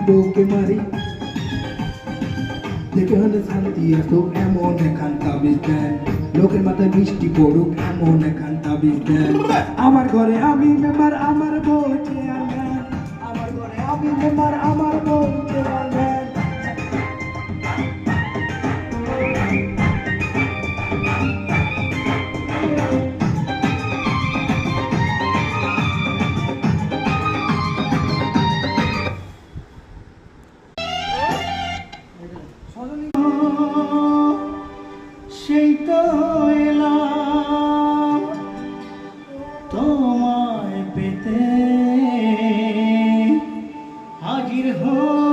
বউকে মারি যেখানে শান্তি আসুক এমন এখান তাবিজ দেন, লোকের মাথায় বৃষ্টি পড়ুক এমন এখান তাবিজ দেন। আমার ঘরে আমি মেম্বার, আমার বউ চেয়ারম্যান, আমার ঘরে আমি মেম্বার, আমার বউ চেয়ারম্যান। সেই তো এলাম তোমায় পেতে, হাজির হো